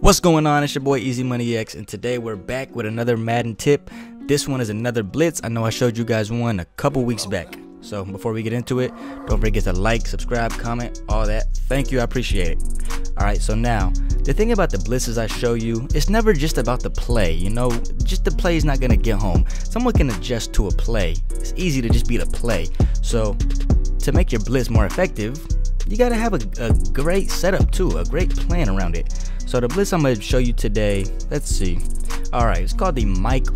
What's going on? It's your boy EazyMoneyX, and today we're back with another Madden tip. This one is another blitz. I know I showed you guys one a couple weeks back. So before we get into it, don't forget to like, subscribe, comment, all that. Thank you, I appreciate it. Alright, so now, the thing about the blitzes I show you, it's never just about the play, you know, just the play is not going to get home. Someone can adjust to a play. It's easy to just beat a play. So, to make your blitz more effective, you got to have a great setup too, a great plan around it. So the blitz I'm going to show you today, let's see. Alright, it's called the Mike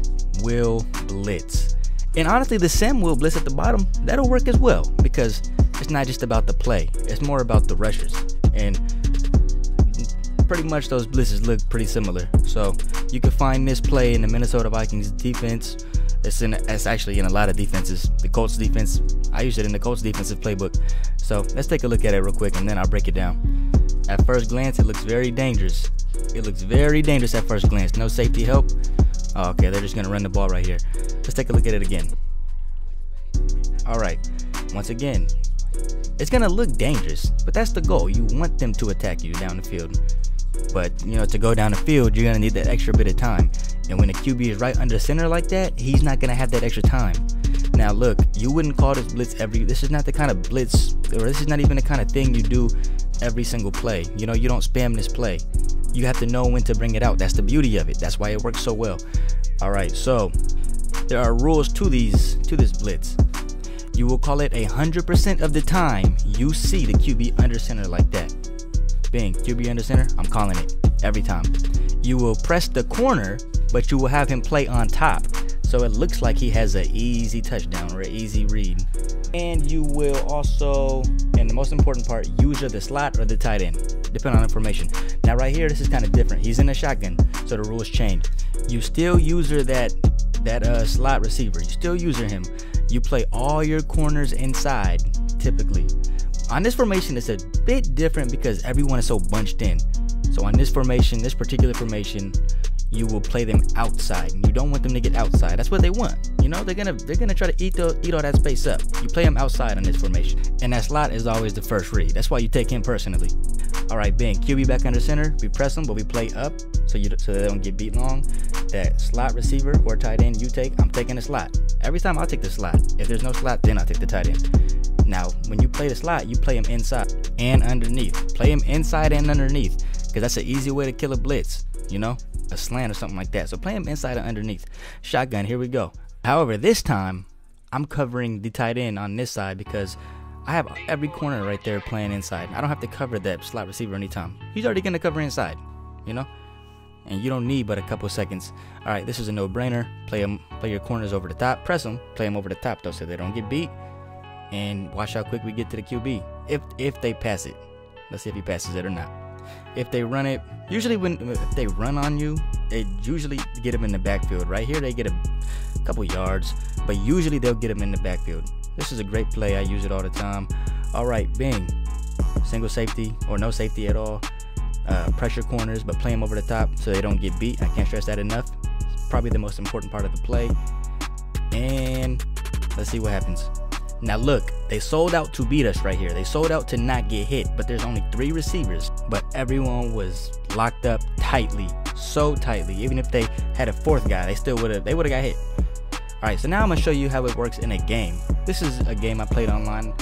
Will Blitz. And honestly, the Sam Will Blitz at the bottom, that'll work as well, because it's not just about the play, it's more about the rushers. And pretty much those blitzes look pretty similar. So you can find this play in the Minnesota Vikings defense. It's actually in a lot of defenses. The Colts defense, I use it in the Colts defensive playbook. So let's take a look at it real quick and then I'll break it down. At first glance, it looks very dangerous. It looks very dangerous at first glance. No safety help. Oh, okay, they're just gonna run the ball right here. Let's take a look at it again. Alright, once again, it's gonna look dangerous, but that's the goal. You want them to attack you down the field. But, you know, to go down the field, you're gonna need that extra bit of time. And when the QB is right under center like that, he's not gonna have that extra time. Now look, you wouldn't call this blitz this is not the kind of blitz, or this is not even the kind of thing you do every single play. You know, you don't spam this play. You have to know when to bring it out. That's the beauty of it. That's why it works so well. Alright, so there are rules to this blitz. You will call it 100% of the time you see the QB under center like that. Bing, QB under center, I'm calling it every time. You will press the corner, but you will have him play on top, so it looks like he has an easy touchdown or an easy read. And you will also, and the most important part, use the slot or the tight end, depending on information. Now right here, this is kind of different. He's in a shotgun, so the rules change. You still use that slot receiver. You still use him. You play all your corners inside, typically. On this formation, it's a bit different because everyone is so bunched in. So on this formation, this particular formation, you will play them outside. You don't want them to get outside. That's what they want. You know, they're gonna try to eat all that space up. You play them outside on this formation, and that slot is always the first read. That's why you take him personally. All right, bang, QB back under center. We press them, but we play up so they don't get beat long. That slot receiver or tight end you take, I'm taking the slot. Every time I'll take the slot. If there's no slot, then I'll take the tight end. Now, when you play the slot, you play him inside and underneath. Play him inside and underneath, because that's an easy way to kill a blitz, you know, a slant or something like that. So play him inside and underneath. Shotgun, here we go. However, this time, I'm covering the tight end on this side because I have every corner right there playing inside. I don't have to cover that slot receiver anytime. He's already going to cover inside, you know, and you don't need but a couple seconds. All right, this is a no-brainer. Play your corners over the top. Press them. Play them over the top, though, so they don't get beat. And watch how quick we get to the QB if they pass it. Let's see if he passes it or not. If they run it, usually if they run on you, they usually get him in the backfield. Right here they get a couple yards, but usually they'll get him in the backfield. This is a great play. I use it all the time. All right, bing, single safety or no safety at all. Pressure corners, but play them over the top so they don't get beat. I can't stress that enough. It's probably the most important part of the play. And let's see what happens. Now look, they sold out to beat us right here. They sold out to not get hit, but there's only 3 receivers. But everyone was locked up tightly, so tightly. Even if they had a 4th guy, they would have got hit. Alright, so now I'm going to show you how it works in a game. This is a game I played online,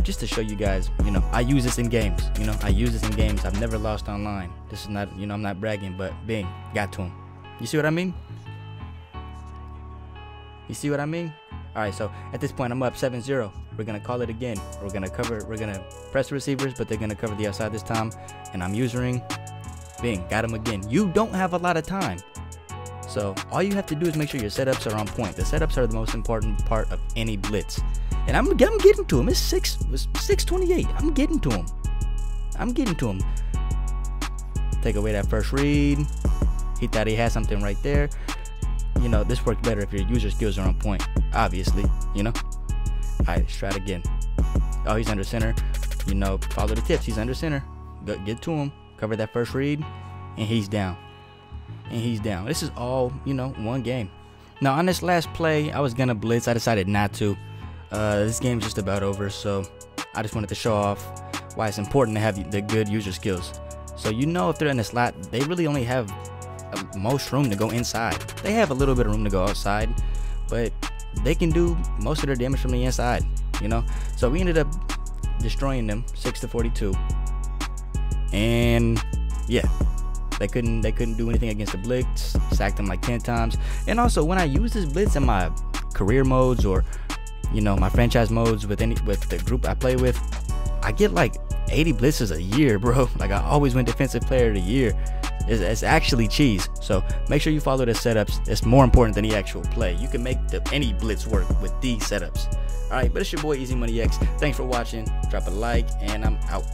just to show you guys, you know, I use this in games. You know, I use this in games. I've never lost online. This is not, you know, I'm not bragging, but bing, got to him. You see what I mean? You see what I mean? Alright, so at this point I'm up 7-0. We're gonna call it again. We're gonna press the receivers, but they're gonna cover the outside this time. And I'm using bing, got him again. You don't have a lot of time. So all you have to do is make sure your setups are on point. The setups are the most important part of any blitz. And I'm getting to him. It's 6:28. I'm getting to him. Take away that first read. He thought he had something right there. You know, this works better if your user skills are on point, obviously, you know. Alright, let's try it again. Oh, he's under center. You know, follow the tips. He's under center. Get to him. Cover that first read. And he's down. This is all, you know, one game. Now, on this last play, I was going to blitz. I decided not to. This game's just about over, so I just wanted to show off why it's important to have the good user skills. So you know if they're in the slot, they really only have most room to go inside. They have a little bit of room to go outside, but they can do most of their damage from the inside, you know. So we ended up destroying them 6-42, and yeah, they couldn't do anything against the blitz. Sacked them like 10 times. And also, when I use this blitz in my career modes, or you know, my franchise modes with the group I play with, I get like 80 blitzes a year, bro. Like, I always win defensive player of the year. It's actually cheese. So make sure you follow the setups. It's more important than the actual play. You can make any blitz work with these setups. All right, but it's your boy EazyMoneyX. Thanks for watching. Drop a like, and I'm out.